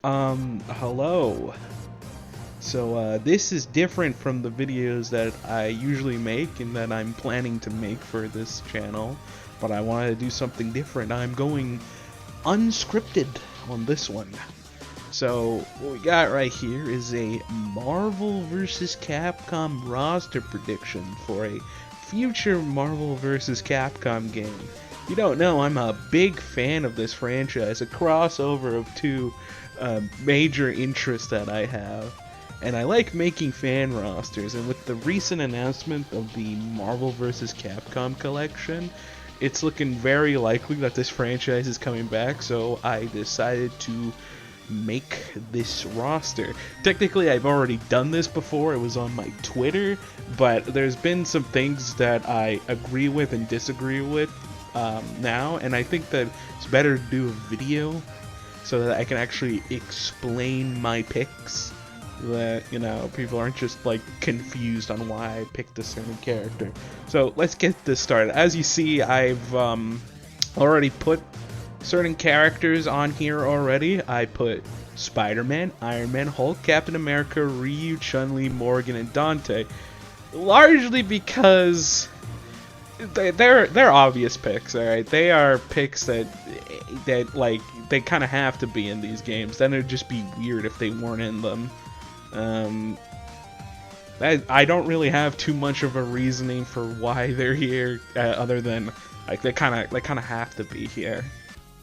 Hello. So, this is different from the videos that I usually make and that I'm planning to make for this channel, but I wanted to do something different. I'm going unscripted on this one. So, what we got right here is a Marvel vs. Capcom roster prediction for a future Marvel vs. Capcom game. You don't know, I'm a big fan of this franchise, a crossover of two major interests that I have. And I like making fan rosters, and with the recent announcement of the Marvel vs. Capcom collection, it's looking very likely that this franchise is coming back, so I decided to make this roster. Technically, I've already done this before, it was on my Twitter, but there's been some things that I agree with and disagree with now, and I think that it's better to do a video so that I can actually explain my picks, that, you know, people aren't just like confused on why I picked a certain character. So let's get this started. As you see, I've already put certain characters on here already. I put Spider-Man, Iron Man, Hulk, Captain America, Ryu, Chun-Li, Morgan, and Dante, largely because they're obvious picks. All right, they are picks that like they kind of have to be in these games. Then it'd just be weird if they weren't in them. I don't really have too much of a reasoning for why they're here, other than like they kind of have to be here.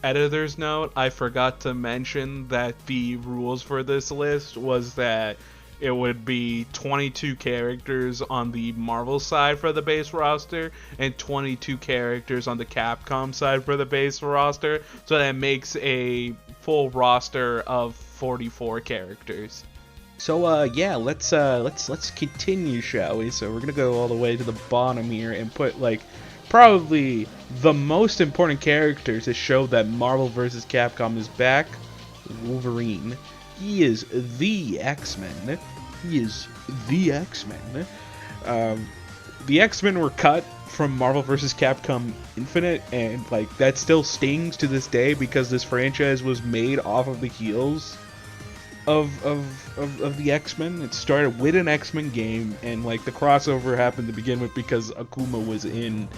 Editor's note: I forgot to mention that the rules for this list was that it would be 22 characters on the Marvel side for the base roster and 22 characters on the Capcom side for the base roster, so that makes a full roster of 44 characters. So yeah, let's continue, shall we? So we're gonna go all the way to the bottom here and put like probably the most important character to show that Marvel vs. Capcom is back. Wolverine. He is the X-Men. He is the X-Men. The X-Men were cut from Marvel vs. Capcom Infinite, and like that still stings to this day because this franchise was made off of the heels of the X-Men. It started with an X-Men game, and like the crossover happened to begin with because Akuma was in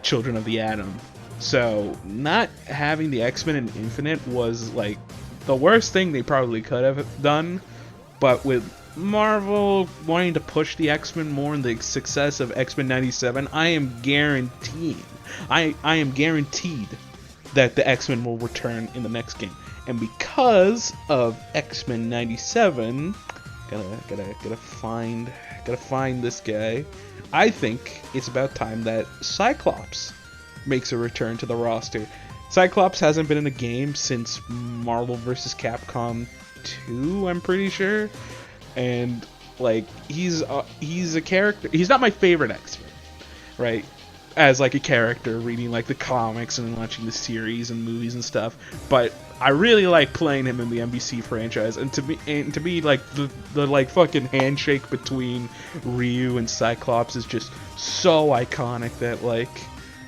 Children of the Atom. So not having the X-Men in Infinite was like the worst thing they probably could have done, but with Marvel wanting to push the X-Men more and the success of X-Men 97, I am guaranteed that the X-Men will return in the next game. And because of X-Men 97, gotta find this guy. I think it's about time that Cyclops makes a return to the roster. Cyclops hasn't been in a game since Marvel vs. Capcom 2, I'm pretty sure, and like he's a character. He's not my favorite X-Men, right? As like a character, reading like the comics and watching the series and movies and stuff, but I really like playing him in the NBC franchise, and to me like the like fucking handshake between Ryu and Cyclops is just so iconic that like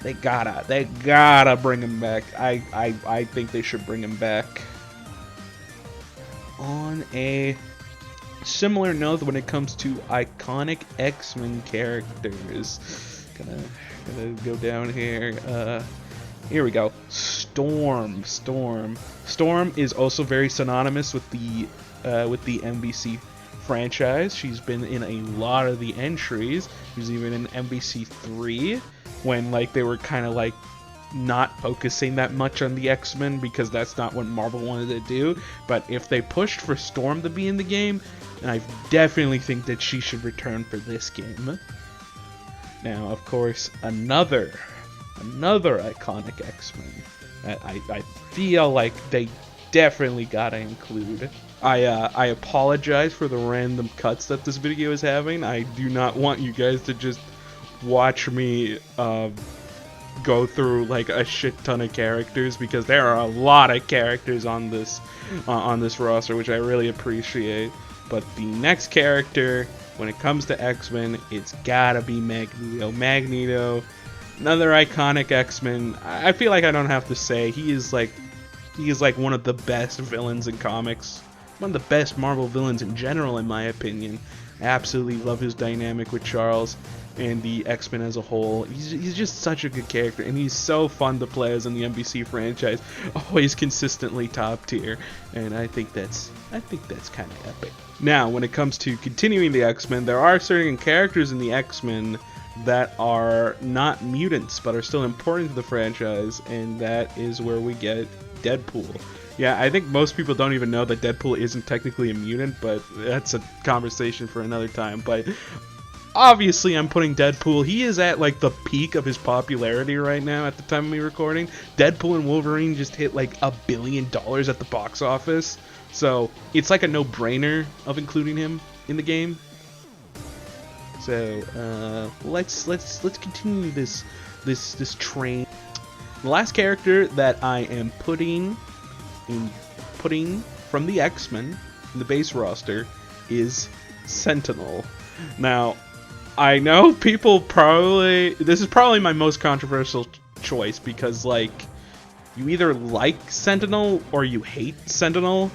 they gotta bring him back. I think they should bring him back. On a similar note, when it comes to iconic X-Men characters, gonna go down here. Here we go. Storm is also very synonymous with the NBC franchise. She's been in a lot of the entries. She was even in NBC 3 when like they were kind of like not focusing that much on the X-Men because that's not what Marvel wanted to do. But if they pushed for Storm to be in the game, then I definitely think that she should return for this game. Now, of course, another iconic X-Men that I feel like they definitely gotta include. I apologize for the random cuts that this video is having. I do not want you guys to just watch me go through like a shit ton of characters, because there are a lot of characters on this roster, which I really appreciate. But the next character, when it comes to X-Men, it's gotta be Magneto. Another iconic X-Men. I feel like I don't have to say, he is like He is like one of the best villains in comics. One of the best Marvel villains in general, in my opinion. I absolutely love his dynamic with Charles and the X-Men as a whole. He's just such a good character, and he's so fun to play as in the NBC franchise. Always consistently top tier, and I think that's kind of epic. Now, when it comes to continuing the X-Men, there are certain characters in the X-Men that are not mutants but are still important to the franchise, and that is where we get Deadpool. Yeah, I think most people don't even know that Deadpool isn't technically a mutant, but that's a conversation for another time. But obviously I'm putting Deadpool, he is at like the peak of his popularity right now at the time of me recording. Deadpool and Wolverine just hit like $1 billion at the box office, so it's like a no-brainer of including him in the game. So let's continue this train. The last character that I am putting from the X-Men in the base roster is Sentinel. Now, I know people this is probably my most controversial choice, because like, you either like Sentinel or you hate Sentinel,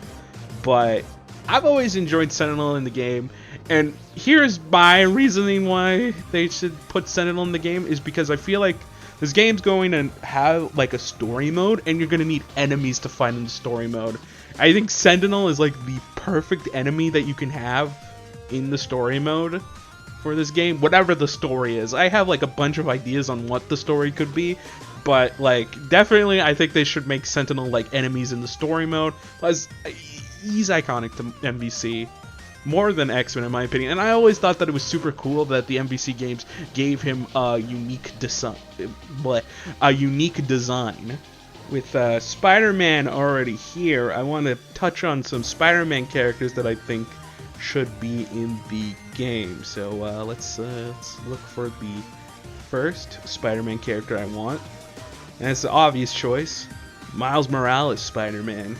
but I've always enjoyed Sentinel in the game, and here's my reasoning why they should put Sentinel in the game, is because I feel like this game's going to have like a story mode, and you're going to need enemies to fight in the story mode. I think Sentinel is like the perfect enemy that you can have in the story mode for this game, whatever the story is. I have like a bunch of ideas on what the story could be, but like definitely I think they should make Sentinel like enemies in the story mode, because he's iconic to MVC. More than X-Men in my opinion, and I always thought that it was super cool that the MVC games gave him a unique design. With Spider-Man already here, I want to touch on some Spider-Man characters that I think should be in the game. So let's look for the first Spider-Man character I want, and it's the obvious choice, Miles Morales Spider-Man.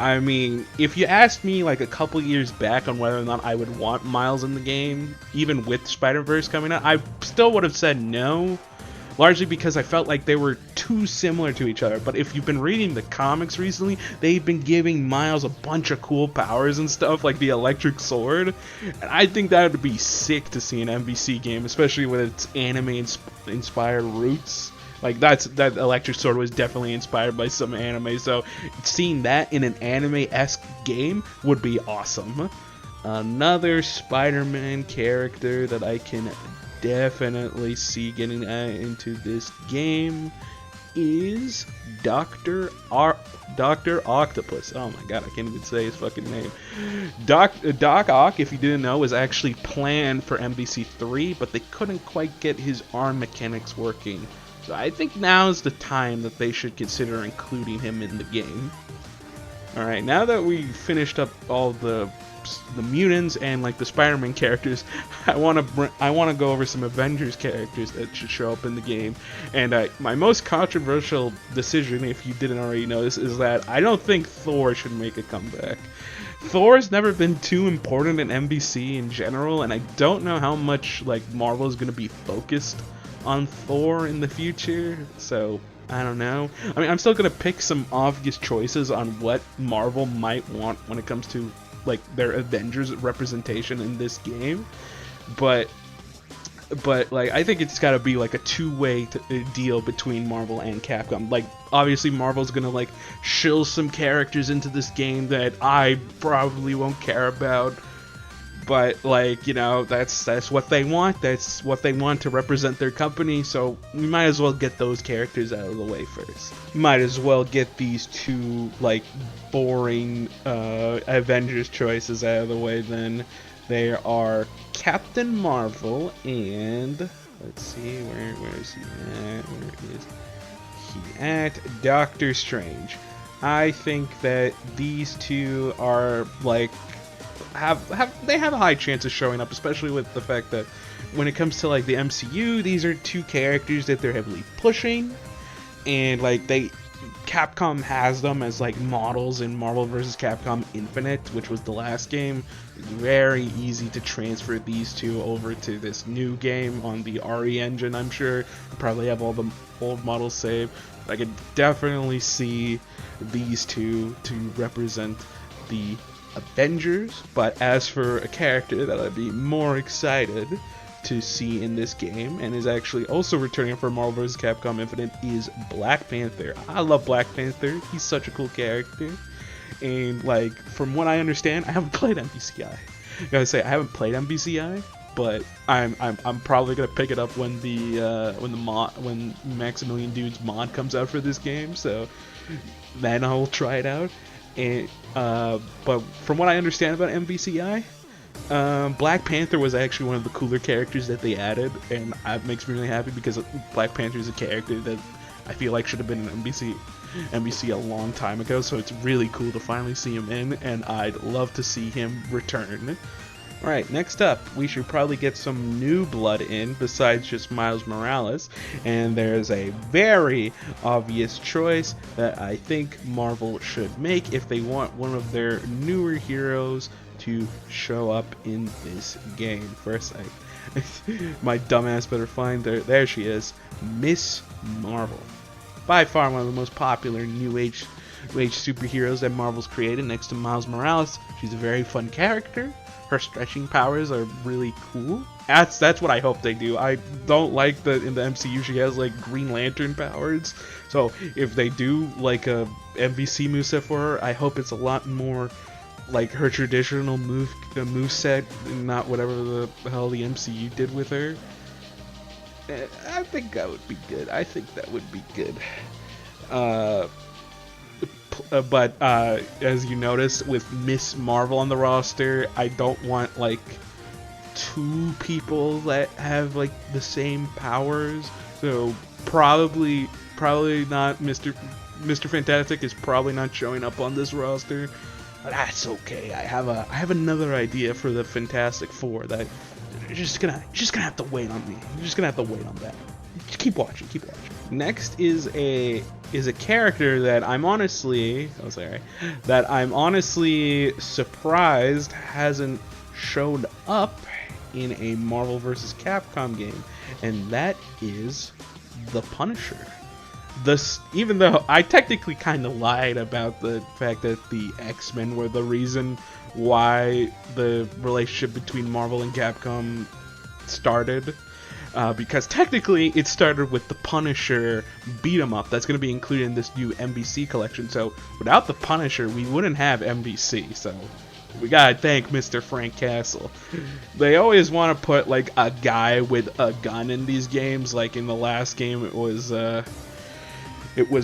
I mean, if you asked me like a couple years back on whether or not I would want Miles in the game, even with Spider-Verse coming out, I still would have said no, largely because I felt like they were too similar to each other. But if you've been reading the comics recently, they've been giving Miles a bunch of cool powers and stuff, like the electric sword, and I think that would be sick to see an MVC game, especially with its anime-inspired roots. Like, that electric sword was definitely inspired by some anime, so seeing that in an anime-esque game would be awesome. Another Spider-Man character that I can definitely see getting into this game is Dr. Octopus. Oh my god, I can't even say his fucking name. Doc Ock, if you didn't know, was actually planned for MVC 3, but they couldn't quite get his arm mechanics working. So I think now's the time that they should consider including him in the game. Alright, now that we finished up all the mutants and like the Spider-Man characters, I want to go over some Avengers characters that should show up in the game. And my most controversial decision, if you didn't already know this, is that I don't think Thor should make a comeback. Thor's never been too important in MVC in general, and I don't know how much like Marvel is going to be focused on Thor in the future, so I don't know. I mean, I'm still gonna pick some obvious choices on what Marvel might want when it comes to like their Avengers representation in this game, but like I think it's got to be like a two-way deal between Marvel and Capcom. Like obviously Marvel's gonna like shill some characters into this game that I probably won't care about, but like, you know, that's what they want. That's what they want to represent their company, so we might as well get those characters out of the way first. Might as well get these two like boring Avengers choices out of the way then. They are Captain Marvel and let's see, where is he at? Where is he at? Doctor Strange. I think that these two are like they have a high chance of showing up, especially with the fact that when it comes to like the MCU, these are two characters that they're heavily pushing, and like Capcom has them as like models in Marvel Vs Capcom Infinite, which was the last game. It's very easy to transfer these two over to this new game on the RE engine. I'm sure you probably have all the old models saved. I could definitely see these two to represent the Avengers, but as for a character that I'd be more excited to see in this game, and is actually also returning for Marvel vs. Capcom Infinite, is Black Panther. I love Black Panther. He's such a cool character, and like from what I understand, I haven't played MVCI. I gotta say, I haven't played MVCI, but I'm probably gonna pick it up when when Maximilian Dude's mod comes out for this game. So then I'll try it out. And but from what I understand about MVCI, Black Panther was actually one of the cooler characters that they added, and it makes me really happy because Black Panther is a character that I feel like should have been in MVC a long time ago. So it's really cool to finally see him in, and I'd love to see him return. Alright, next up, we should probably get some new blood in besides just Miles Morales, and there's a very obvious choice that I think Marvel should make if they want one of their newer heroes to show up in this game. First, my dumbass better find her. There she is, Miss Marvel. By far one of the most popular new age superheroes that Marvel's created next to Miles Morales. She's a very fun character. Her stretching powers are really cool. That's what I hope they do. I don't like that in the MCU she has like Green Lantern powers. So if they do like a MVC moveset for her, I hope it's a lot more like her traditional moveset, and not whatever the hell the MCU did with her. I think that would be good. I think that would be good. But as you notice, with Miss Marvel on the roster, I don't want like two people that have like the same powers. So probably not Mr. Fantastic is probably not showing up on this roster. But that's okay. I have another idea for the Fantastic Four that you're just gonna have to wait on me. You're just gonna have to wait on that. Just keep watching. Next is a character that I'm honestly surprised hasn't showed up in a Marvel vs. Capcom game, and that is the Punisher. Even though I technically kind of lied about the fact that the X-Men were the reason why the relationship between Marvel and Capcom started. Because technically it started with the Punisher beat 'em up that's going to be included in this new MVC collection. So without the Punisher, we wouldn't have MVC. So we gotta thank Mr. Frank Castle. They always want to put like a guy with a gun in these games. Like in the last game, it was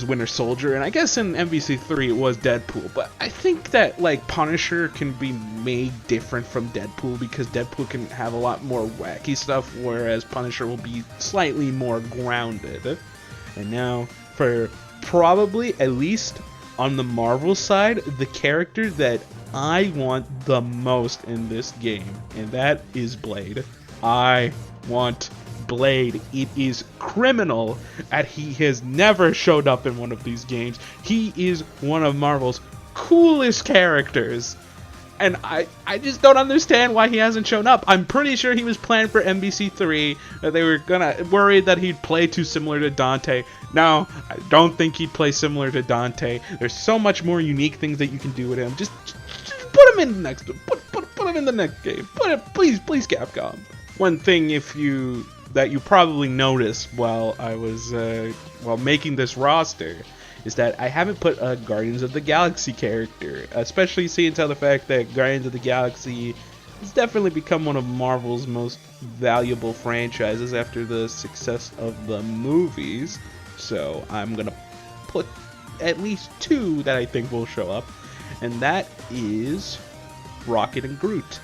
Winter Soldier, and I guess in MVC 3 it was Deadpool. But I think that like Punisher can be made different from Deadpool because Deadpool can have a lot more wacky stuff, whereas Punisher will be slightly more grounded. And now for probably, at least on the Marvel side, the character that I want the most in this game, and that is Blade. I want Blade. It is criminal that he has never showed up in one of these games. He is one of Marvel's coolest characters, and I just don't understand why he hasn't shown up. I'm pretty sure he was planned for MVC 3, that they were worried that he'd play too similar to Dante. No, I don't think he'd play similar to Dante. There's so much more unique things that you can do with him. Just put him in the next put him in the next game. Please Capcom. One thing that you probably noticed while I was making this roster is that I haven't put a Guardians of the Galaxy character, especially seeing to the fact that Guardians of the Galaxy has definitely become one of Marvel's most valuable franchises after the success of the movies. So I'm gonna put at least two that I think will show up, and that is Rocket and Groot.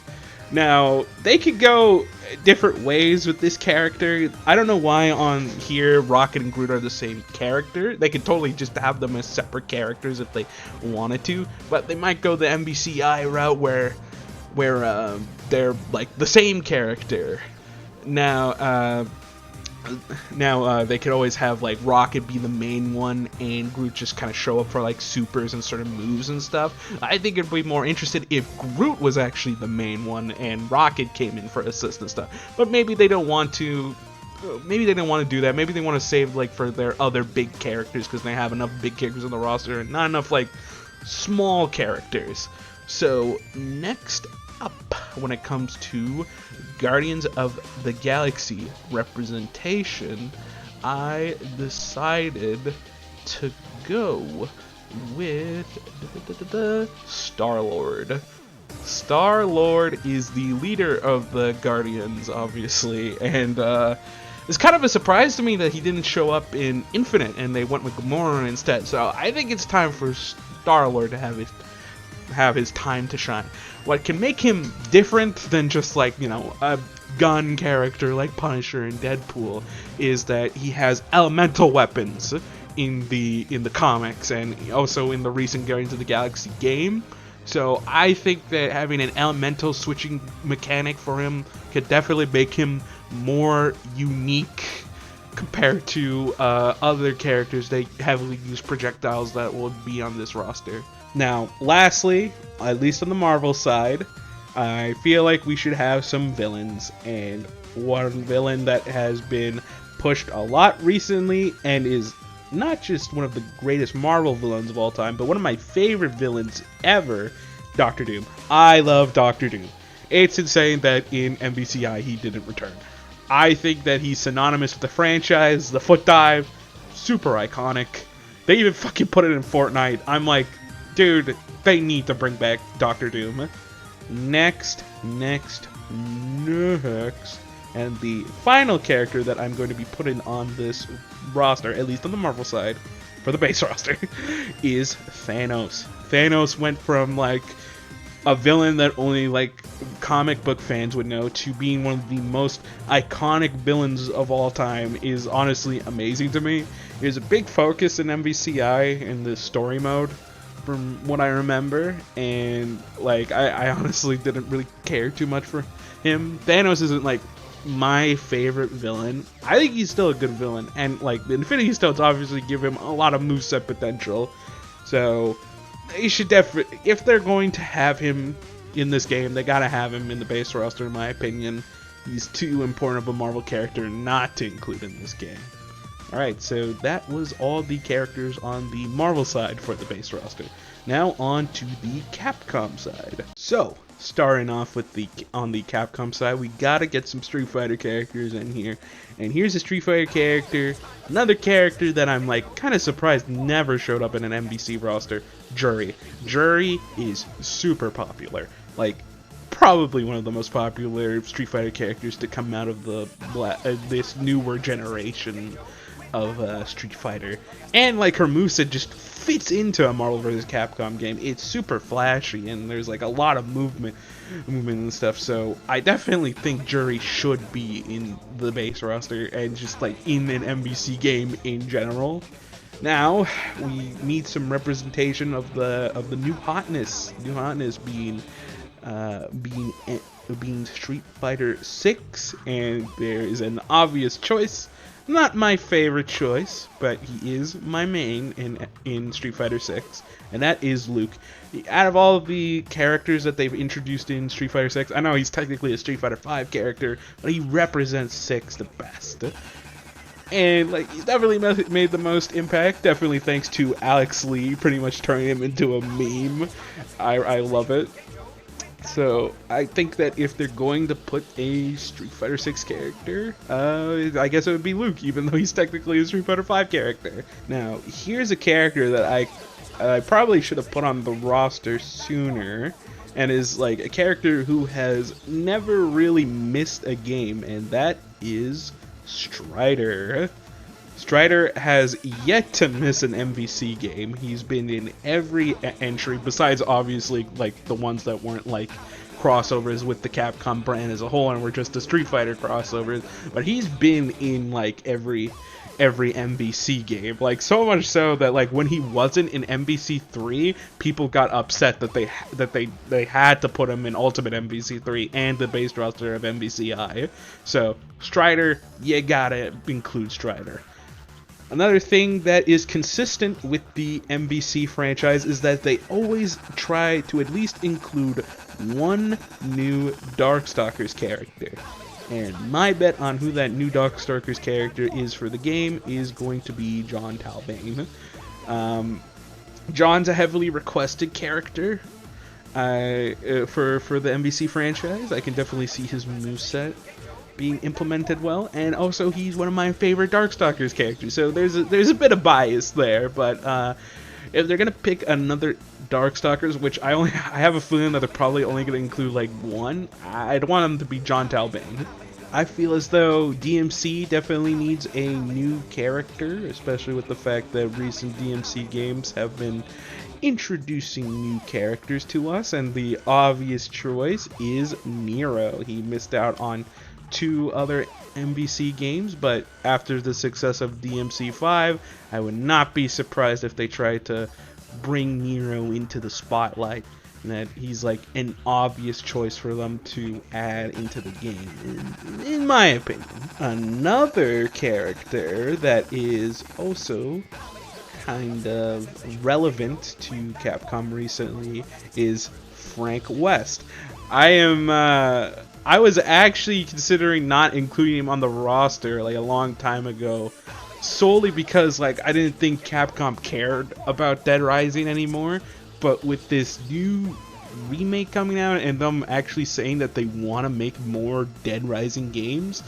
Now, they could go different ways with this character. I don't know why on here Rocket and Groot are the same character. They could totally just have them as separate characters if they wanted to, but they might go the MVCI route where they're like the same character. Now they could always have like Rocket be the main one and Groot just kind of show up for like supers and certain moves and stuff. I think it'd be more interested if Groot was actually the main one and Rocket came in for assist and stuff. But maybe they don't want to maybe they didn't want to do that. Maybe they want to save like for their other big characters because they have enough big characters on the roster and not enough like small characters. So next up, when it comes to Guardians of the Galaxy representation, I decided to go with Star-Lord. Star-Lord is the leader of the Guardians, obviously, and it's kind of a surprise to me that he didn't show up in Infinite and they went with Gamora instead. So I think it's time for Star-Lord to have his time to shine. What can make him different than just like, you know, a gun character like Punisher and Deadpool is that he has elemental weapons in the comics and also in the recent Guardians of the Galaxy game. So I think that having an elemental switching mechanic for him could definitely make him more unique compared to other characters that heavily use projectiles that would be on this roster. Now, lastly, at least on the Marvel side, I feel like we should have some villains, and one villain that has been pushed a lot recently and is not just one of the greatest Marvel villains of all time, but one of my favorite villains ever, Doctor Doom. I love Doctor Doom. It's insane that in MVCI he didn't return. I think that he's synonymous with the franchise, the foot dive, super iconic. They even fucking put it in Fortnite. I'm like, dude, they need to bring back Doctor Doom. Next, and the final character that I'm going to be putting on this roster, at least on the Marvel side, for the base roster, is Thanos. Thanos went from like a villain that only like comic book fans would know to being one of the most iconic villains of all time is honestly amazing to me. There's a big focus in MVCI in the story mode from what I remember, and like I honestly didn't really care too much for him. Thanos isn't like my favorite villain. I think he's still a good villain, and like the Infinity Stones obviously give him a lot of moveset potential, so they should definitely, if they're going to have him in this game, they gotta have him in the base roster in my opinion. He's too important of a Marvel character not to include in this game. Alright, so that was all the characters on the Marvel side for the base roster. Now on to the Capcom side. So, starting off with on the Capcom side, we gotta get some Street Fighter characters in here. And here's a Street Fighter character, another character that I'm like kind of surprised never showed up in an MVC roster, Juri. Juri is super popular, like probably one of the most popular Street Fighter characters to come out of the this newer generation of Street Fighter, and like her moveset just fits into a Marvel vs. Capcom game. It's super flashy and there's like a lot of movement and stuff, so I definitely think Juri should be in the base roster and just like in an MVC game in general. Now we need some representation of the new hotness. New hotness being Street Fighter 6, and there is an obvious choice. Not my favorite choice, but he is my main in Street Fighter 6, and that is Luke. Out of all of the characters that they've introduced in Street Fighter 6, I know he's technically a Street Fighter 5 character, but he represents 6 the best. And like, he's definitely made the most impact, definitely thanks to Alex Lee pretty much turning him into a meme. I love it. So I think that if they're going to put a Street Fighter 6 character, I guess it would be Luke, even though he's technically a Street Fighter 5 character. Now, here's a character that I probably should have put on the roster sooner, and is like a character who has never really missed a game, and that is Strider. Strider has yet to miss an MVC game. He's been in every entry, besides obviously like the ones that weren't like crossovers with the Capcom brand as a whole and were just the Street Fighter crossovers. But he's been in like every MVC game, like so much so that like when he wasn't in MVC 3, people got upset that they had to put him in Ultimate MVC 3 and the base roster of MVCI. So Strider, you gotta include Strider. Another thing that is consistent with the MVC franchise is that they always try to at least include one new Darkstalkers character. And my bet on who that new Darkstalkers character is for the game is going to be John Talbane. John's a heavily requested character for the MVC franchise. I can definitely see his moveset being implemented well, and also he's one of my favorite Darkstalkers characters. So there's a bit of bias there, but if they're gonna pick another Darkstalkers, which I have a feeling that they're probably only gonna include like one, I'd want them to be John Talbane. I feel as though DMC definitely needs a new character, especially with the fact that recent DMC games have been introducing new characters to us, and the obvious choice is Nero. He missed out on 2 other MVC games, but after the success of DMC 5, I would not be surprised if they tried to bring Nero into the spotlight, and that he's like an obvious choice for them to add into the game, in my opinion. Another character that is also kind of relevant to Capcom recently is Frank West. I was actually considering not including him on the roster like a long time ago, solely because like I didn't think Capcom cared about Dead Rising anymore. But with this new remake coming out and them actually saying that they want to make more Dead Rising games,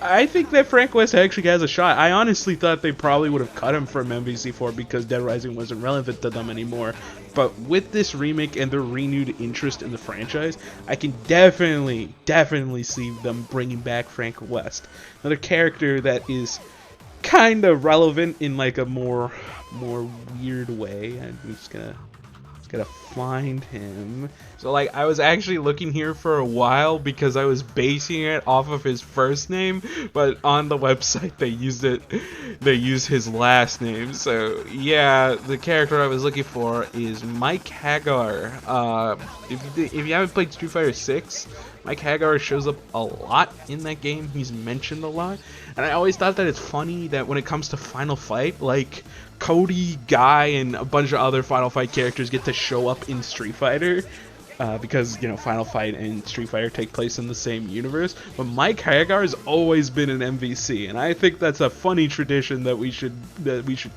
I think that Frank West actually has a shot. I honestly thought they probably would have cut him from MVC4 because Dead Rising wasn't relevant to them anymore. But with this remake and their renewed interest in the franchise, I can definitely see them bringing back Frank West. Another character that is kind of relevant in like a more weird way. I'm just gonna find him. So like I was actually looking here for a while because I was basing it off of his first name, but on the website they used his last name. So yeah, the character I was looking for is Mike Hagar. If you haven't played Street Fighter 6, Mike Hagar shows up a lot in that game. He's mentioned a lot, and I always thought that it's funny that when it comes to Final Fight, like Cody, Guy, and a bunch of other Final Fight characters get to show up in Street Fighter, because, you know, Final Fight and Street Fighter take place in the same universe. But Mike Hagar has always been an MVC, and I think that's a funny tradition that we should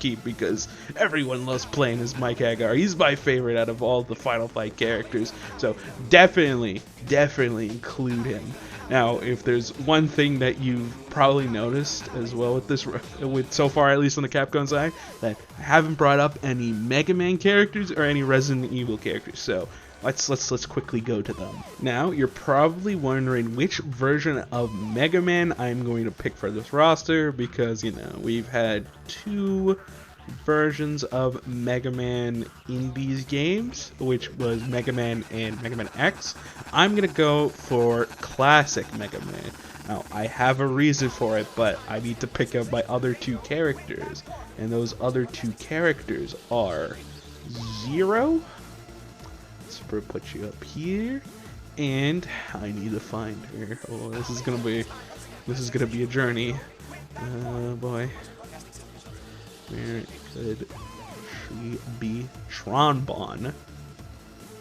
keep, because everyone loves playing as Mike Hagar. He's my favorite out of all the Final Fight characters, so definitely include him. Now, if there's one thing that you've probably noticed as well with so far, at least on the Capcom side, that I haven't brought up any Mega Man characters or any Resident Evil characters. So let's quickly go to them. Now, you're probably wondering which version of Mega Man I'm going to pick for this roster, because, you know, we've had 2 versions of Mega Man in these games, which was Mega Man and Mega Man X. I'm gonna go for classic Mega Man. Now, I have a reason for it, but I need to pick up my other 2 characters, and those other 2 characters are Zero. Let's put you up here, and I need to find her. Oh, this is gonna be a journey. Oh boy. Where could she be? Tronbon.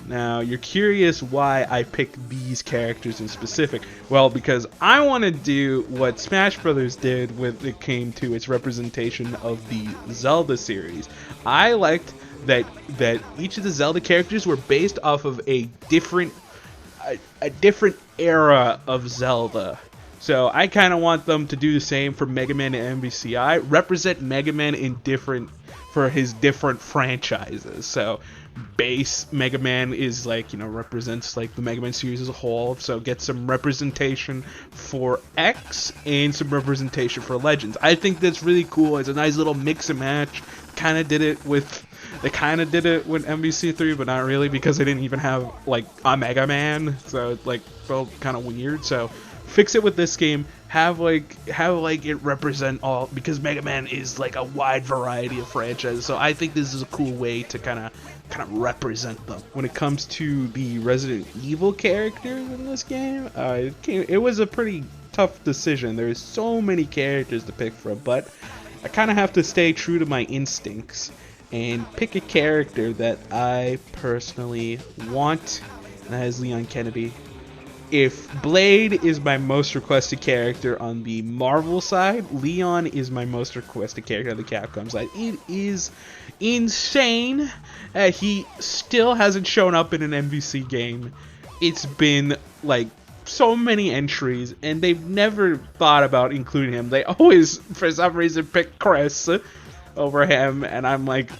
Now, you're curious why I picked these characters in specific. Well, because I want to do what Smash Brothers did when it came to its representation of the Zelda series. I liked that each of the Zelda characters were based off of a different era of Zelda. So I kind of want them to do the same for Mega Man and MVCI. Represent Mega Man for his different franchises. So base Mega Man is like, you know, represents like the Mega Man series as a whole. So get some representation for X and some representation for Legends. I think that's really cool. It's a nice little mix and match. They kind of did it with MVC3, but not really, because they didn't even have like a Mega Man. So it like felt kind of weird. So fix it with this game. Have it represent all, because Mega Man is like a wide variety of franchises. So I think this is a cool way to kind of represent them. When it comes to the Resident Evil characters in this game, it was a pretty tough decision. There's so many characters to pick from, but I kind of have to stay true to my instincts and pick a character that I personally want, and that is Leon Kennedy. if Blade is my most requested character on the Marvel side, Leon is my most requested character on the Capcom side. It is insane that he still hasn't shown up in an MVC game. It's been like so many entries, and they've never thought about including him. They always, for some reason, pick Chris over him, and I'm like,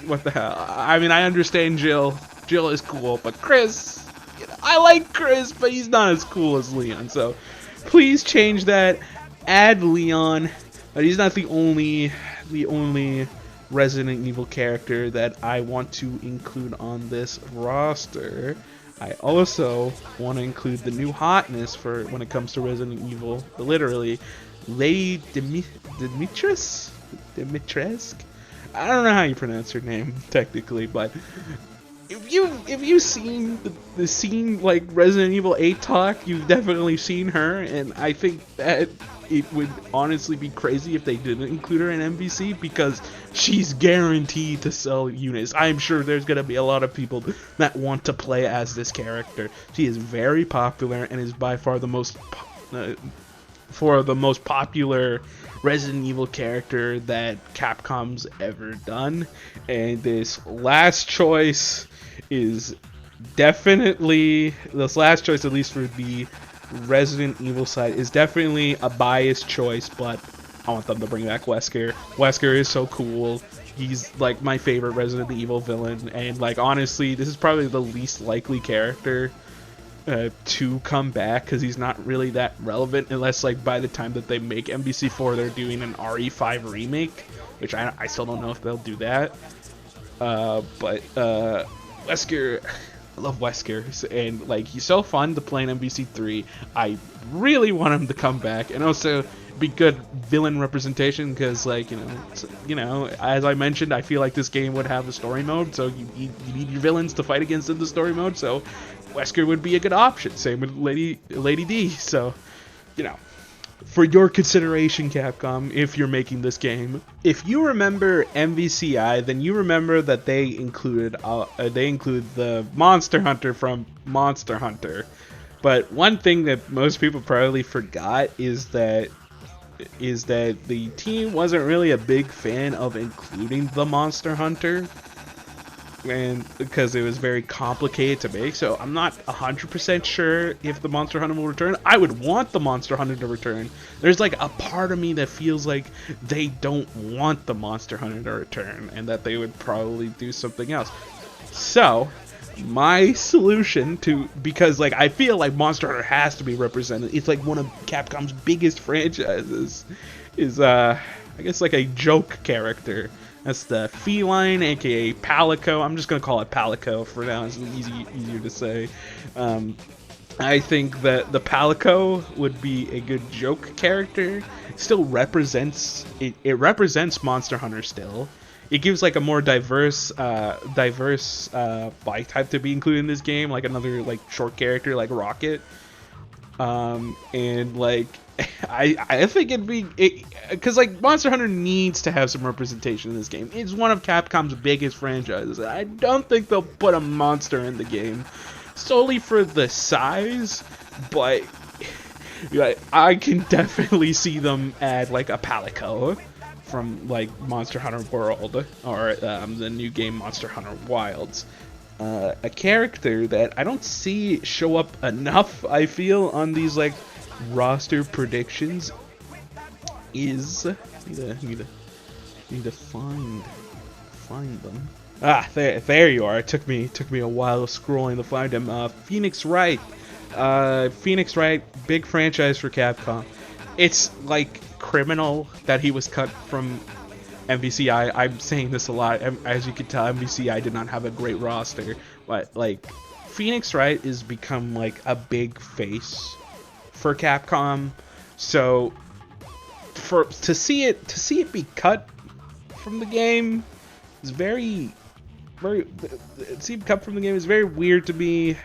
what the hell? I mean, I understand Jill. Jill is cool, but Chris, you know, I like Chris, but he's not as cool as Leon. So please change that. Add Leon, but he's not the only Resident Evil character that I want to include on this roster. I also want to include the new hotness for when it comes to Resident Evil, literally, Lady Dimitrescu? I don't know how you pronounce her name technically, but if you've seen the scene like Resident Evil 8 talk, you've definitely seen her, and I think that it would honestly be crazy if they didn't include her in MVC, because she's guaranteed to sell units. I'm sure there's gonna be a lot of people that want to play as this character. She is very popular and is by far the most popular Resident Evil character that Capcom's ever done. And this last choice is definitely, this last choice, at least for the Resident Evil side, is definitely a biased choice, but I want them to bring back Wesker. Wesker is so cool. He's like my favorite Resident Evil villain, and like honestly, this is probably the least likely character to come back, because he's not really that relevant unless like by the time that they make MVC4 they're doing an RE5 remake, which I still don't know if they'll do that. But Wesker, I love Wesker, and like he's so fun to play in MVC3. I really want him to come back, and also be good villain representation, because like you know, as I mentioned, I feel like this game would have a story mode, so you need your villains to fight against in the story mode. So Wesker would be a good option. Same with Lady D. So, you know, for your consideration, Capcom, if you're making this game. If you remember MVCI, then you remember that they include the Monster Hunter from Monster Hunter. But one thing that most people probably forgot is that the team wasn't really a big fan of including the Monster Hunter, and because it was very complicated to make. So I'm not 100% sure if the Monster Hunter will return. I would want the Monster Hunter to return. There's like a part of me that feels like they don't want the Monster Hunter to return, and that they would probably do something else. So my solution to, because like I feel like Monster Hunter has to be represented, it's like one of Capcom's biggest franchises, is I guess like a joke character. That's the feline, aka Palico. I'm just gonna call it Palico for now. It's easier to say. I think that the Palico would be a good joke character. It still represents it represents Monster Hunter still. It gives like a more diverse bike type to be included in this game, like another like short character like Rocket. And like I think it'd be, because like Monster Hunter needs to have some representation in this game. It's one of Capcom's biggest franchises. I don't think they'll put a monster in the game solely for the size, but I can definitely see them add like a Palico from like Monster Hunter World, or the new game Monster Hunter Wilds. A character that I don't see show up enough, I feel, on these like roster predictions is need to find them. Ah, there you are. It took me a while scrolling to find him. Phoenix Wright. Phoenix Wright, big franchise for Capcom. It's like criminal that he was cut from MVCI. I'm saying this a lot. As you can tell, MVCI did not have a great roster, but like Phoenix Wright has become like a big face for Capcom. So to see it be cut from the game is very cut from the game is very weird to me,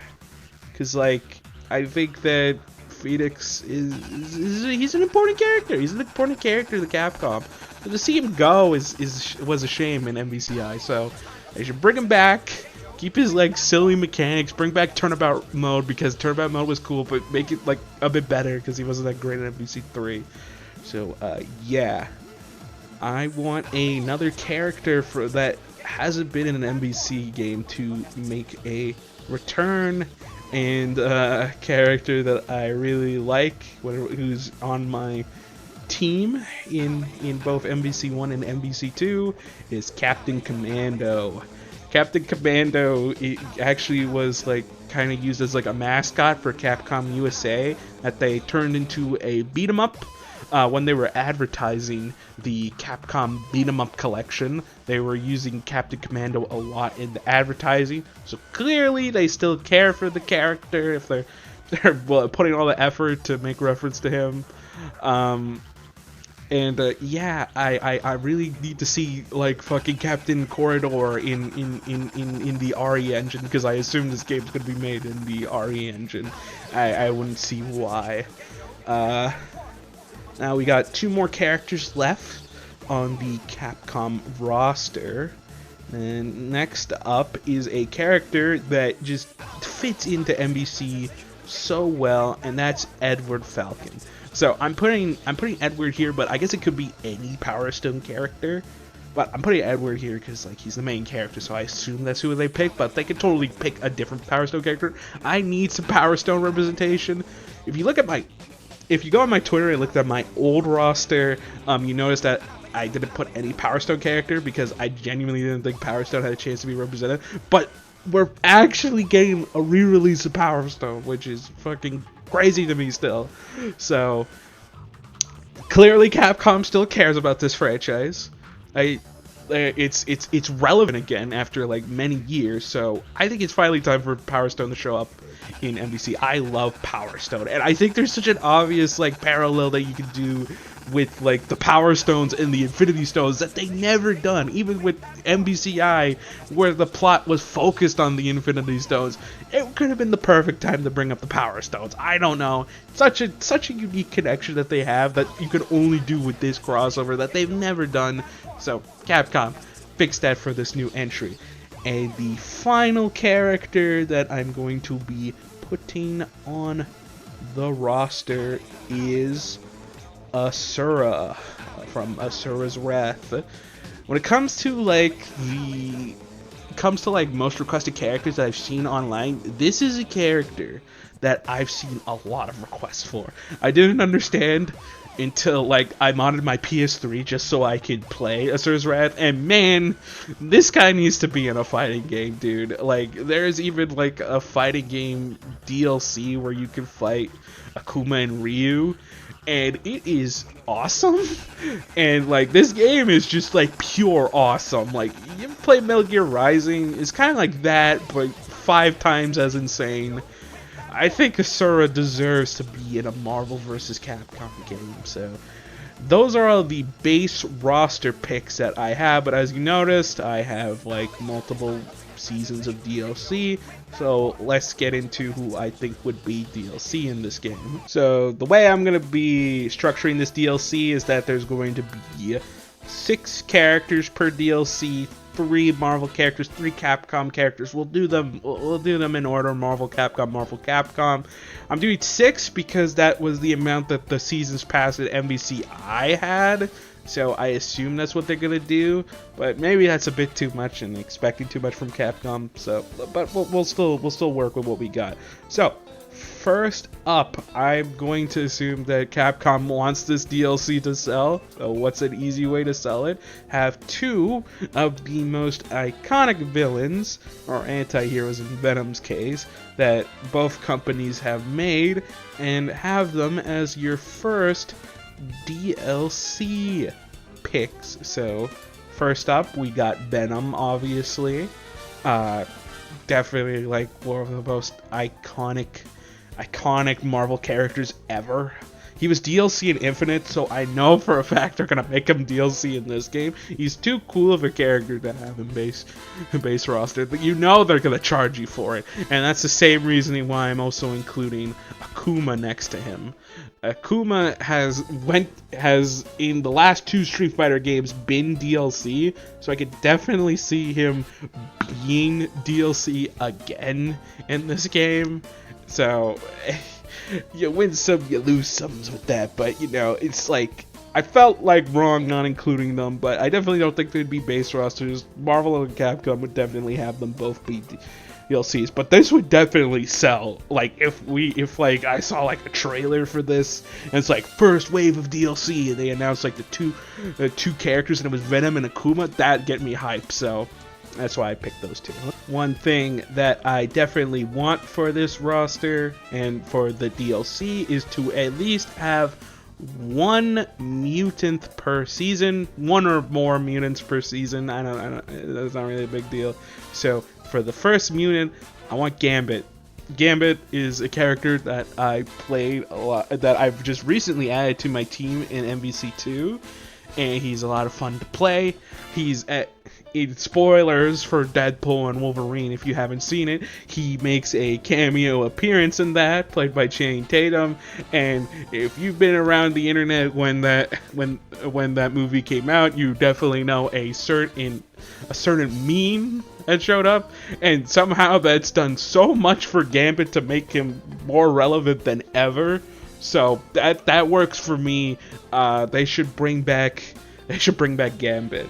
because like I think that Phoenix he's an important character. He's an important character to Capcom. So to see him go was a shame in MVCI. So they should bring him back. Keep his like silly mechanics. Bring back turnabout mode because turnabout mode was cool, but make it like a bit better because he wasn't that great in MVC3. So yeah, I want another character for that hasn't been in an MVC game to make a return, and a character that I really like, who's on my team in both MVC1 and MVC2, is Captain Commando. Captain Commando, it actually was like kind of used as like a mascot for Capcom USA, that they turned into a beat 'em up. When they were advertising the Capcom beat 'em up collection, they were using Captain Commando a lot in the advertising. So clearly they still care for the character if they're well, putting all the effort to make reference to him. Yeah, I really need to see like fucking Captain Corridor in the RE engine, because I assume this game's gonna be made in the RE engine. I wouldn't see why. Now we got 2 more characters left on the Capcom roster. And next up is a character that just fits into MVC so well, and that's Edward Falcon. So I'm putting Edward here, but I guess it could be any Power Stone character. But I'm putting Edward here because like he's the main character, so I assume that's who they pick. But they could totally pick a different Power Stone character. I need some Power Stone representation. If you go on my Twitter and look at my old roster, you notice that I didn't put any Power Stone character because I genuinely didn't think Power Stone had a chance to be represented. But we're actually getting a re-release of Power Stone, which is fucking crazy to me still. So clearly Capcom still cares about this franchise. It's relevant again after like many years. So I think it's finally time for Power Stone to show up in MVC. I love Power Stone, and I think there's such an obvious like parallel that you can do with like the Power Stones and the Infinity Stones that they never done, even with MVCI, where the plot was focused on the Infinity Stones. It could have been the perfect time to bring up the Power Stones. I don't know, such a unique connection that they have that you could only do with this crossover that they've never done. So Capcom, fix that for this new entry. And the final character that I'm going to be putting on the roster is Asura from Asura's Wrath. When it comes to like most requested characters that I've seen online, this is a character that I've seen a lot of requests for. I didn't understand until like I modded my PS3 just so I could play Asura's Wrath, and man, this guy needs to be in a fighting game, dude. Like there's even like a fighting game DLC where you can fight Akuma and Ryu, and it is awesome. And like this game is just like pure awesome. Like you ever play Metal Gear Rising? It's kind of like that, but 5 times as insane. I think Asura deserves to be in a Marvel vs. Capcom game. So those are all the base roster picks that I have, but as you noticed, I have like multiple seasons of DLC. So let's get into who I think would be DLC in this game. So the way I'm going to be structuring this DLC is that there's going to be 6 characters per DLC, 3 Marvel characters, 3 Capcom characters. We'll do them in order: Marvel, Capcom, Marvel, Capcom. I'm doing 6 because that was the amount that the seasons past at MVCI had. So I assume that's what they're gonna do, but maybe that's a bit too much and expecting too much from Capcom. So, but we'll still work with what we got. So first up, I'm going to assume that Capcom wants this DLC to sell. So what's an easy way to sell it? Have 2 of the most iconic villains, or anti-heroes in Venom's case, that both companies have made, and have them as your first DLC picks. So first up, we got Venom, obviously. Definitely like one of the most iconic Marvel characters ever. He was DLC in Infinite, so I know for a fact they're gonna make him DLC in this game. He's too cool of a character to have in base roster. You know they're gonna charge you for it, and that's the same reasoning why I'm also including Akuma next to him. Akuma has in the last 2 Street Fighter games been DLC, so I could definitely see him being DLC again in this game. So you win some, you lose some with that, but you know, it's like, I felt like wrong not including them, but I definitely don't think they'd be base rosters. Marvel and Capcom would definitely have them both be DLCs, but this would definitely sell. Like if like I saw like a trailer for this and it's like first wave of DLC and they announced like the two characters and it was Venom and Akuma, that'd get me hyped. So that's why I picked those 2. One thing that I definitely want for this roster and for the DLC is to at least have 1 mutant per season, 1 or more mutants per season. I don't, that's not really a big deal. So for the first mutant, I want Gambit. Gambit is a character that I played a lot, that I've just recently added to my team in MVC2, and he's a lot of fun to play. He's at spoilers for Deadpool and Wolverine if you haven't seen it. He makes a cameo appearance in that, played by Channing Tatum. And if you've been around the internet when that movie came out, you definitely know a certain meme that showed up, and somehow that's done so much for Gambit to make him more relevant than ever. So that works for me. They should bring back Gambit.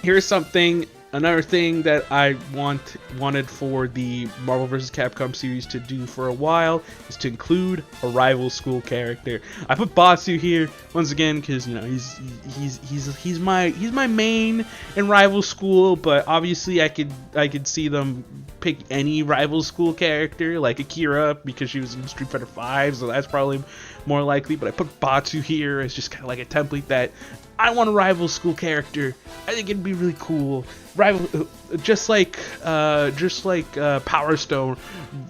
Here's another thing that I wanted for the Marvel vs. Capcom series to do for a while is to include a rival school character. I put Batsu here once again because, you know, he's my main in rival school, but obviously I could see them pick any rival school character like Akira because she was in Street Fighter V, so that's probably more likely. But I put Batsu here as just kind of like a template that I want a rival school character. I think it'd be really cool. Rival, just like Power Stone,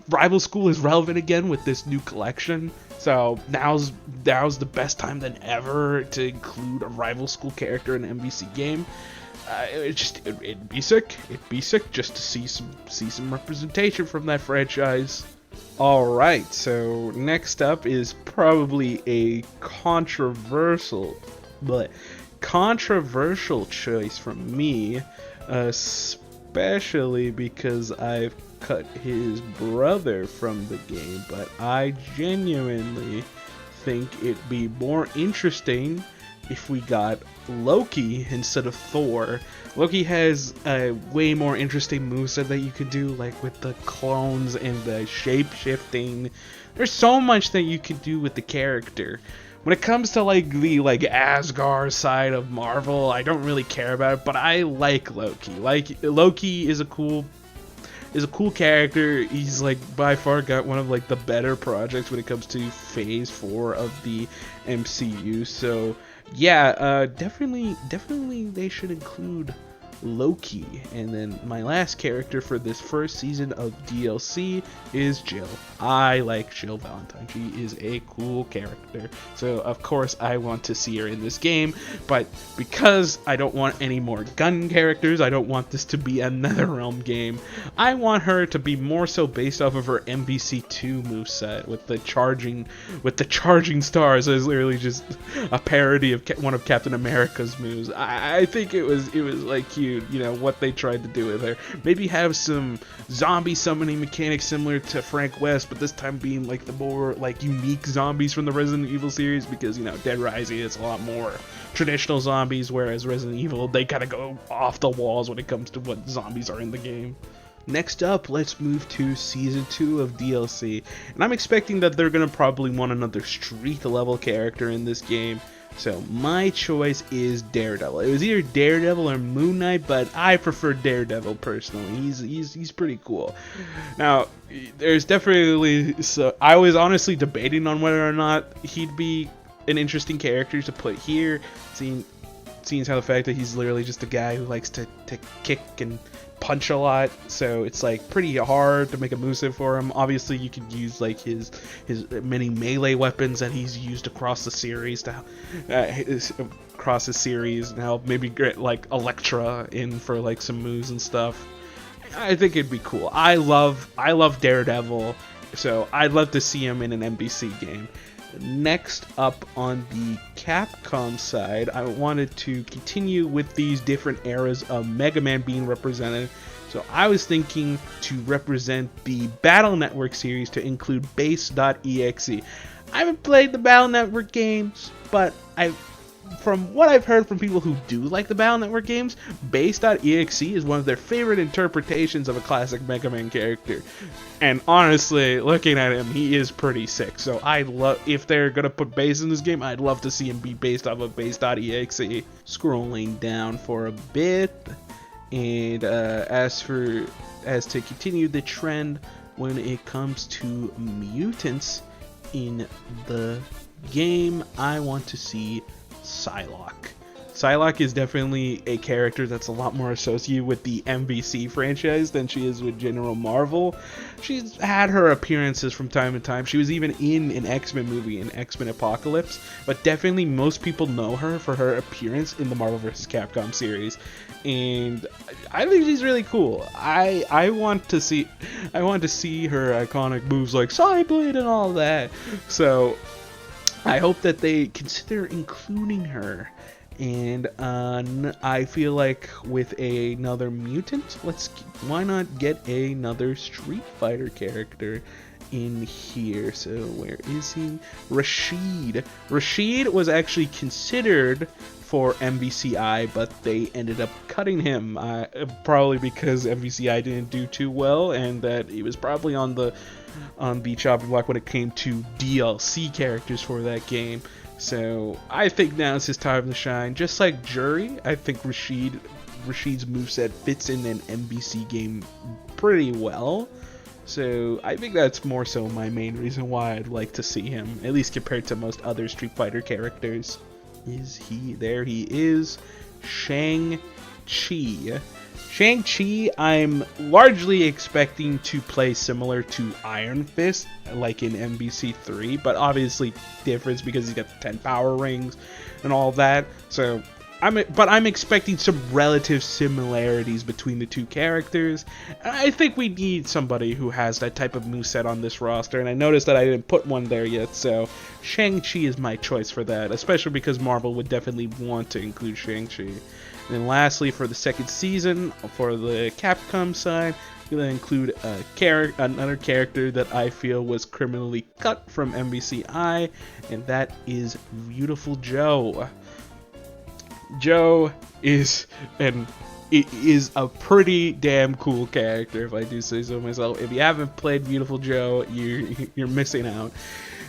rival school is relevant again with this new collection. So now's the best time than ever to include a rival school character in an MVC game. It'd be sick. It'd be sick just to see some representation from that franchise. Alright, so next up is probably a controversial choice from me, especially because I've cut his brother from the game, but I genuinely think it'd be more interesting if we got Loki instead of Thor. Loki has a way more interesting moveset that you could do, like with the clones and the shape-shifting. There's so much that you could do with the character. When it comes to like the Asgard side of Marvel, I don't really care about it, but I like Loki. Like, Loki is a cool character. He's like by far got one of like the better projects when it comes to Phase 4 of the MCU. So yeah, definitely they should include Loki. And then my last character for this first season of DLC is Jill. I like Jill Valentine. She is a cool character, so of course I want to see her in this game. But because I don't want any more gun characters, I don't want this to be a NetherRealm game. I want her to be more so based off of her MVC2 moveset with the charging stars. Is literally just a parody of one of Captain America's moves. I think it was like cute, you know, what they tried to do with her. Maybe have some zombie summoning mechanics similar to Frank West, but this time being like the more like unique zombies from the Resident Evil series, because, you know, Dead Rising is a lot more traditional zombies, whereas Resident Evil, they kind of go off the walls when it comes to what zombies are in the game. Next up, let's move to Season 2 of DLC, and I'm expecting that they're going to probably want another street level character in this game. So my choice is Daredevil. It was either Daredevil or Moon Knight, but I prefer Daredevil personally. He's pretty cool. Now, there's definitely, so I was honestly debating on whether or not he'd be an interesting character to put here, seeing how the fact that he's literally just a guy who likes to kick and punch a lot, so it's like pretty hard to make a moveset for him. Obviously you could use like his many melee weapons that he's used across the series to across the series, and help maybe get like Elektra in for like some moves and stuff. I think it'd be cool. I love Daredevil, so I'd love to see him in an NBC game. Next up on the Capcom side, I wanted to continue with these different eras of Mega Man being represented. So I was thinking to represent the Battle Network series to include Base.exe. I haven't played the Battle Network games, but from what I've heard from people who do like the Battle Network games, Base.exe is one of their favorite interpretations of a classic Mega Man character. And honestly, looking at him, he is pretty sick. So if they're gonna put Base in this game, I'd love to see him be based off of Base.exe. Scrolling down for a bit, and as to continue the trend when it comes to mutants in the game, I want to see Psylocke. Psylocke is definitely a character that's a lot more associated with the MVC franchise than she is with General Marvel. She's had her appearances from time to time. She was even in an X-Men movie, in X-Men Apocalypse, but definitely most people know her for her appearance in the Marvel Vs Capcom series, and I think she's really cool. I want to see her iconic moves like Psyblade and all that. So I hope that they consider including her. And I feel like with another mutant, why not get another Street Fighter character in here? So where is he? Rashid. Rashid was actually considered for MVCI, but they ended up cutting him, probably because MVCI didn't do too well, and that he was probably on the chopping block when it came to DLC characters for that game. So I think now is his time to shine. Just like Jury, I think Rashid's moveset fits in an NBC game pretty well. So I think that's more so my main reason why I'd like to see him, at least compared to most other Street Fighter characters. Is he? There he is. Shang-Chi. Shang-Chi, I'm largely expecting to play similar to Iron Fist, like in MBC 3, but obviously different because he's got the 10 power rings and all that. So I'm expecting some relative similarities between the two characters. I think we need somebody who has that type of moveset on this roster, and I noticed that I didn't put one there yet, so Shang-Chi is my choice for that, especially because Marvel would definitely want to include Shang-Chi. And then lastly, for the second season, for the Capcom side, I'm going to include another character that I feel was criminally cut from MVCI, and that is Beautiful Joe. Joe is a pretty damn cool character, if I do say so myself. If you haven't played Beautiful Joe, you're missing out.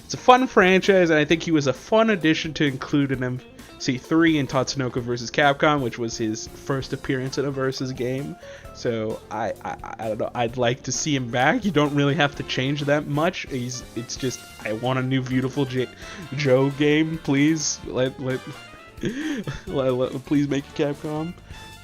It's a fun franchise, and I think he was a fun addition to include in MC3 in Tatsunoko vs. Capcom, which was his first appearance in a versus game. So I don't know. I'd like to see him back. You don't really have to change that much. It's just I want a new Beautiful Joe game, please. Please make it Capcom.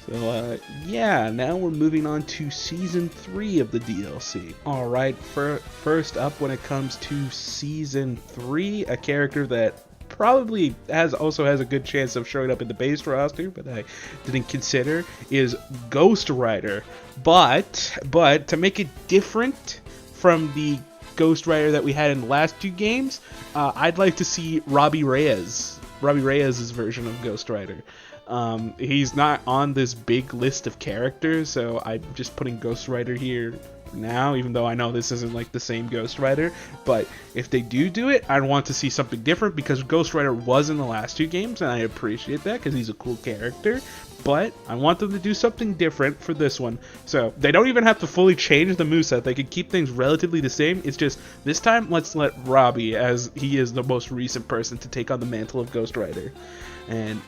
So yeah, now we're moving on to Season 3 of the DLC. Alright, first up when it comes to Season 3, a character that probably also has a good chance of showing up in the base roster, but I didn't consider, is Ghost Rider. But to make it different from the Ghost Rider that we had in the last two games, I'd like to see Robbie Reyes' version of Ghost Rider. He's not on this big list of characters, so I'm just putting Ghost Rider here now, even though I know this isn't like the same Ghost Rider. But if they do it, I want to see something different, because Ghost Rider was in the last two games, and I appreciate that because he's a cool character. But I want them to do something different for this one. So they don't even have to fully change the moveset. They could keep things relatively the same. It's just this time let's let Robbie, as he is the most recent person to take on the mantle of Ghost Rider. And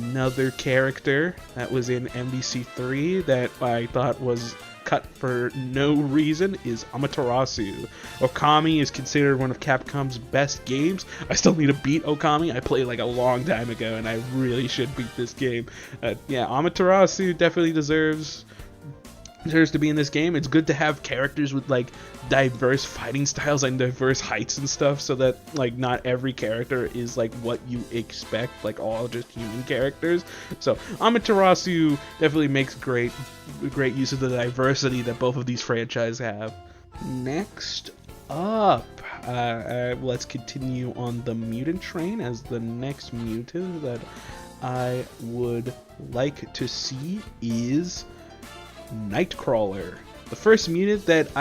another character that was in MVC3 that I thought was cut for no reason is Amaterasu. Okami is considered one of Capcom's best games. I still need to beat Okami. I played like a long time ago, and I really should beat this game. Yeah, Amaterasu definitely deserves to be in this game. It's good to have characters with like diverse fighting styles and diverse heights and stuff, so that like not every character is like what you expect, like all just human characters. So Amaterasu definitely makes great use of the diversity that both of these franchises have. Next up, let's continue on the mutant train, as the next mutant that I would like to see is Nightcrawler, the first mutant that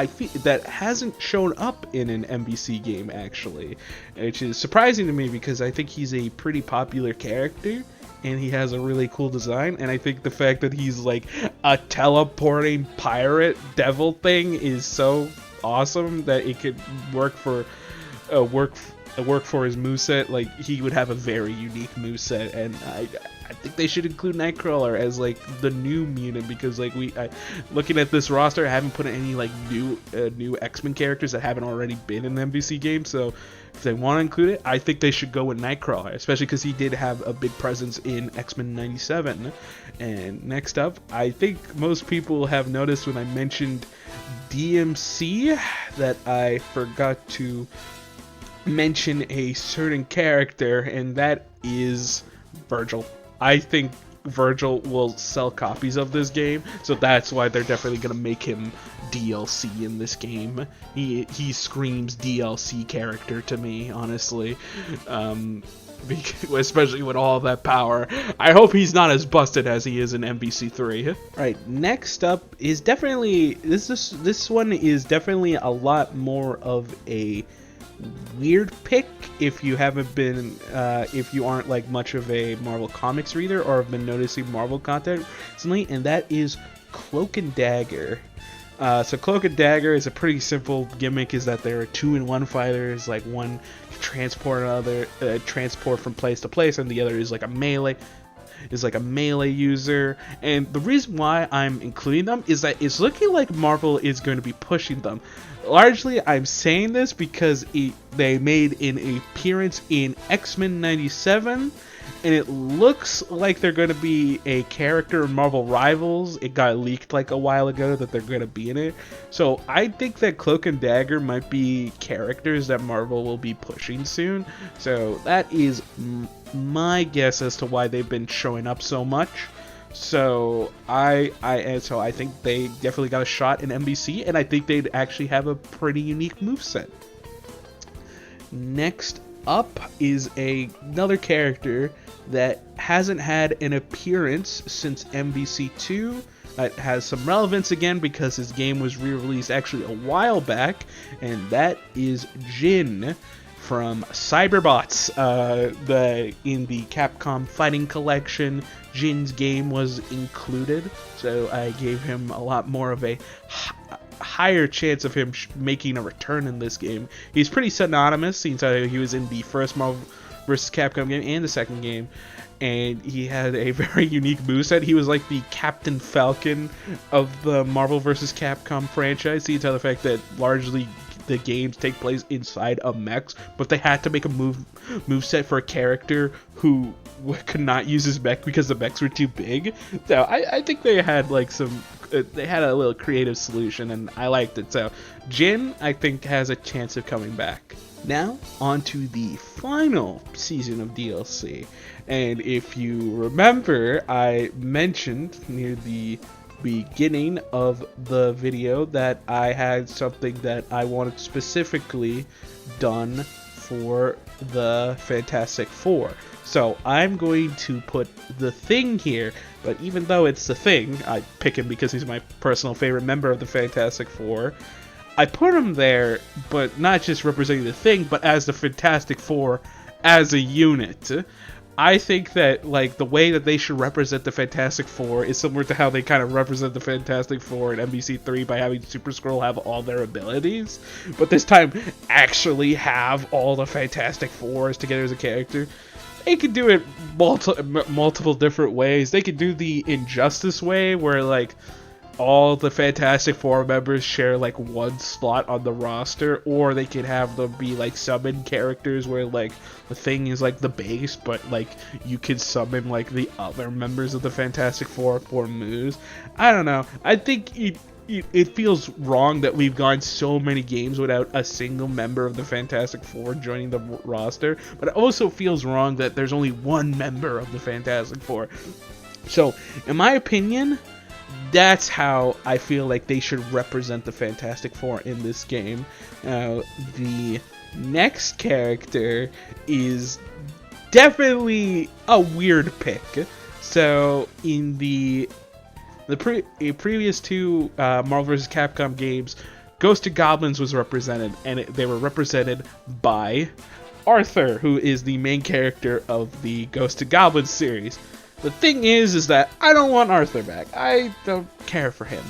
that hasn't shown up in an MVC game actually, which is surprising to me because I think he's a pretty popular character and he has a really cool design, and I think the fact that he's like a teleporting pirate devil thing is so awesome that it could work for his moveset. Like, he would have a very unique moveset, and I think they should include Nightcrawler as like the new mutant, because like looking at this roster, I haven't put any like new X-Men characters that haven't already been in the MVC game. So if they want to include it, I think they should go with Nightcrawler, especially because he did have a big presence in X-Men '97. And next up, I think most people have noticed when I mentioned DMC that I forgot to mention a certain character, and that is Virgil. I think Virgil will sell copies of this game, so that's why they're definitely gonna make him DLC in this game. He screams DLC character to me, honestly, especially with all that power. I hope he's not as busted as he is in MVC3. All right, next up is definitely this one is definitely a lot more of a weird pick if you haven't been if you aren't like much of a Marvel Comics reader or have been noticing Marvel content recently, and that is Cloak and Dagger. So Cloak and Dagger is a pretty simple gimmick, is that there are 2-in-1 fighters, like one can transport another transport from place to place, and the other is like a melee user. And the reason why I'm including them is that it's looking like Marvel is going to be pushing them. Largely, I'm saying this because they made an appearance in X-Men '97, and it looks like they're going to be a character in Marvel Rivals. It got leaked like a while ago that they're going to be in it. So I think that Cloak and Dagger might be characters that Marvel will be pushing soon. So that is my guess as to why they've been showing up so much. So I think they definitely got a shot in MVC, and I think they'd actually have a pretty unique moveset. Next up is another character that hasn't had an appearance since MVC2. It has some relevance again because his game was re-released actually a while back, and that is Jin from Cyberbots. In the Capcom Fighting Collection, Jin's game was included, so I gave him a lot more of a higher chance of him making a return in this game. He's pretty synonymous since he was in the first Marvel Vs Capcom game and the second game, and he had a very unique moveset. He was like the Captain Falcon of the Marvel Vs Capcom franchise, due to the fact that largely the games take place inside of mechs, but they had to make a moveset for a character who could not use his mech because the mechs were too big. So I think they had like they had a little creative solution, and I liked it. So Jin, I think, has a chance of coming back. Now, on to the final season of DLC. And if you remember, I mentioned near the beginning of the video that I had something that I wanted specifically done for the Fantastic Four. So I'm going to put the Thing here, but even though it's the Thing, I pick him because he's my personal favorite member of the Fantastic Four. I put him there, but not just representing the Thing, but as the Fantastic Four as a unit. I think that like the way that they should represent the Fantastic Four is similar to how they kind of represent the Fantastic Four in MVC3 by having Super Skrull have all their abilities, but this time actually have all the Fantastic Fours together as a character. They could do it multiple different ways. They could do the Injustice way, where like all the Fantastic Four members share like one slot on the roster, or they could have them be like summon characters where like the Thing is like the base, but like you could summon like the other members of the Fantastic Four for moves. I don't know. I think it feels wrong that we've gone so many games without a single member of the Fantastic Four joining the roster, but it also feels wrong that there's only one member of the Fantastic Four. So, in my opinion, that's how I feel like they should represent the Fantastic Four in this game. Now, the next character is definitely a weird pick. So, in the previous two Marvel vs. Capcom games, Ghost of Goblins was represented, and they were represented by Arthur, who is the main character of the Ghost of Goblins series. The thing is that I don't want Arthur back. I don't care for him.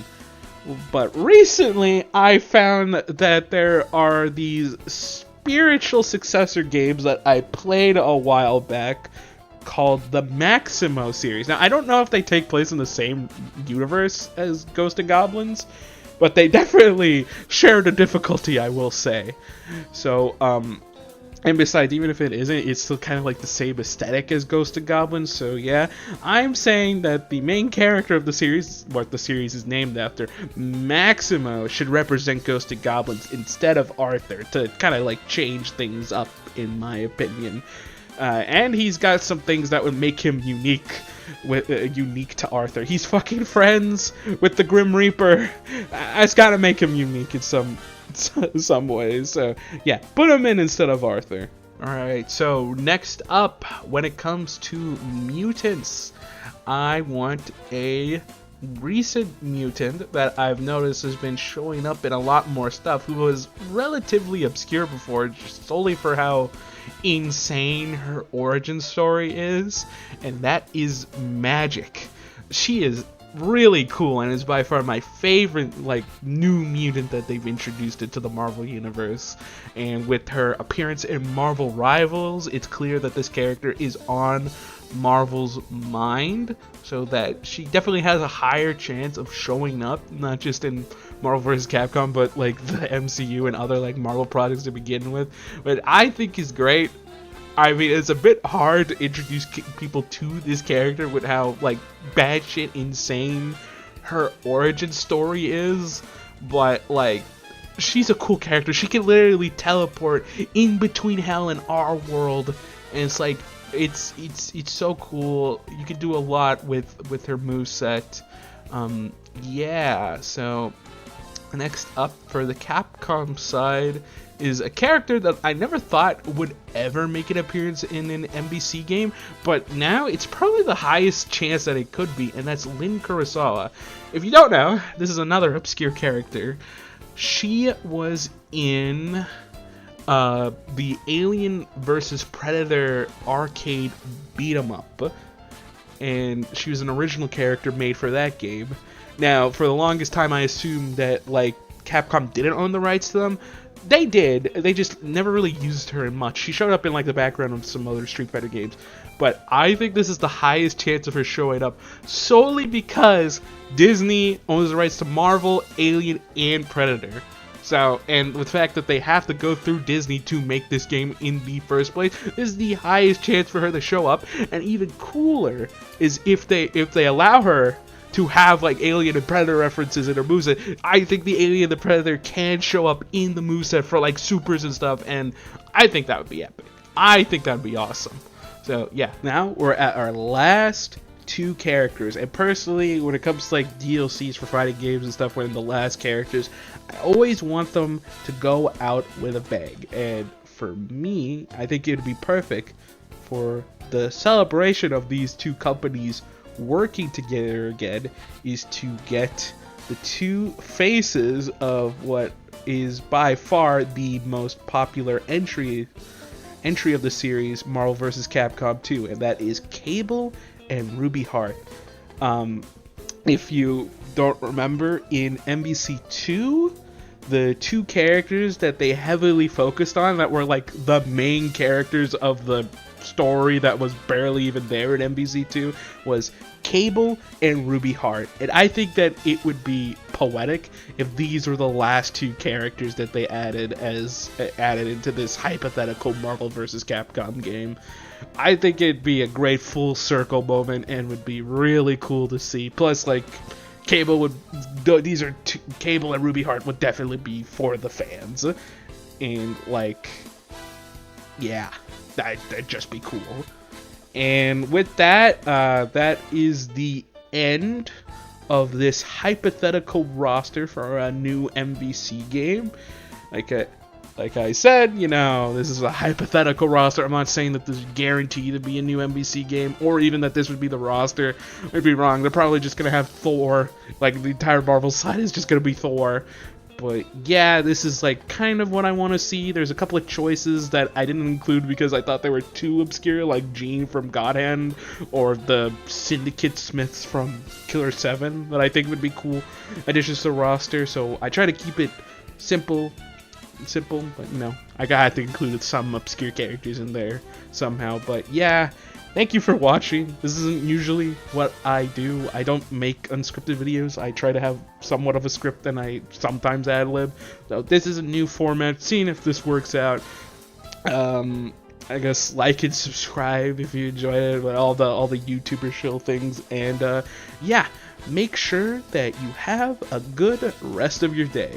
But recently, I found that there are these spiritual successor games that I played a while back called the Maximo series. Now, I don't know if they take place in the same universe as Ghost of Goblins, but they definitely share the difficulty, I will say. So, and besides, even if it isn't, it's still kind of like the same aesthetic as Ghost of Goblins. So yeah, I'm saying that the main character of the series, what the series is named after, Maximo, should represent Ghost of Goblins instead of Arthur, to kind of like change things up, in my opinion. And he's got some things that would make him unique to Arthur. He's fucking friends with the Grim Reaper. It's gotta make him unique in some ways. So yeah, put him in instead of Arthur. Alright, so next up, when it comes to mutants, I want a recent mutant that I've noticed has been showing up in a lot more stuff, who was relatively obscure before, just solely for how insane her origin story is, and that is Magic. She is really cool and is by far my favorite like new mutant that they've introduced into the Marvel universe. And with her appearance in Marvel Rivals, it's clear that this character is on Marvel's mind, so that she definitely has a higher chance of showing up, not just in Marvel vs. Capcom, but like the MCU and other like Marvel products to begin with. But I think is great. I mean, it's a bit hard to introduce people to this character with how like batshit insane her origin story is, but like she's a cool character. She can literally teleport in between hell and our world, and it's like it's so cool. You can do a lot with her moveset. Yeah, so next up for the Capcom side is a character that I never thought would ever make an appearance in an MVC game, but now it's probably the highest chance that it could be, and that's Lin Kurosawa. If you don't know, this is another obscure character. She was in the Alien vs. Predator arcade beat-em up, and she was an original character made for that game. Now, for the longest time, I assumed that like Capcom didn't own the rights to them. They did. They just never really used her in much. She showed up in like the background of some other Street Fighter games. But I think this is the highest chance of her showing up solely because Disney owns the rights to Marvel, Alien, and Predator. So, and with the fact that they have to go through Disney to make this game in the first place, this is the highest chance for her to show up. And even cooler is if they allow her to have like Alien and Predator references in her moveset. I think the Alien and the Predator can show up in the moveset for like supers and stuff, and I think that would be epic. I think that would be awesome. So yeah, now we're at our last two characters, and personally, when it comes to like DLCs for fighting games and stuff, when the last characters, I always want them to go out with a bang. And for me, I think it would be perfect for the celebration of these two companies working together again is to get the two faces of what is by far the most popular entry of the series, Marvel vs. Capcom 2, and that is Cable and Ruby Heart. If you don't remember, in MVC 2, the two characters that they heavily focused on, that were like the main characters of the story that was barely even there in MVC 2, was Cable and Ruby Heart. And I think that it would be poetic if these were the last two characters that they added into this hypothetical Marvel vs. Capcom game. I think it'd be a great full circle moment and would be really cool to see. Plus, like, Cable and Ruby Heart would definitely be for the fans. And, like, yeah, that'd just be cool. And with that, that is the end of this hypothetical roster for a new MVC game. Like I said, you know, this is a hypothetical roster. I'm not saying that this is guaranteed to be a new MVC game, or even that this would be the roster. I'd be wrong. They're probably just gonna have Thor. Like, the entire Marvel side is just gonna be Thor. But yeah, this is like kind of what I want to see. There's a couple of choices that I didn't include because I thought they were too obscure, like Jean from God Hand or the Syndicate Smiths from Killer 7, that I think would be cool additions to the roster. So I try to keep it simple, but you know, I had to include some obscure characters in there somehow. But yeah, thank you for watching. This isn't usually what I do. I don't make unscripted videos. I try to have somewhat of a script, and I sometimes ad-lib. So this is a new format. Seeing if this works out. I guess like and subscribe if you enjoyed it, but all the YouTuber shill things. And yeah, make sure that you have a good rest of your day.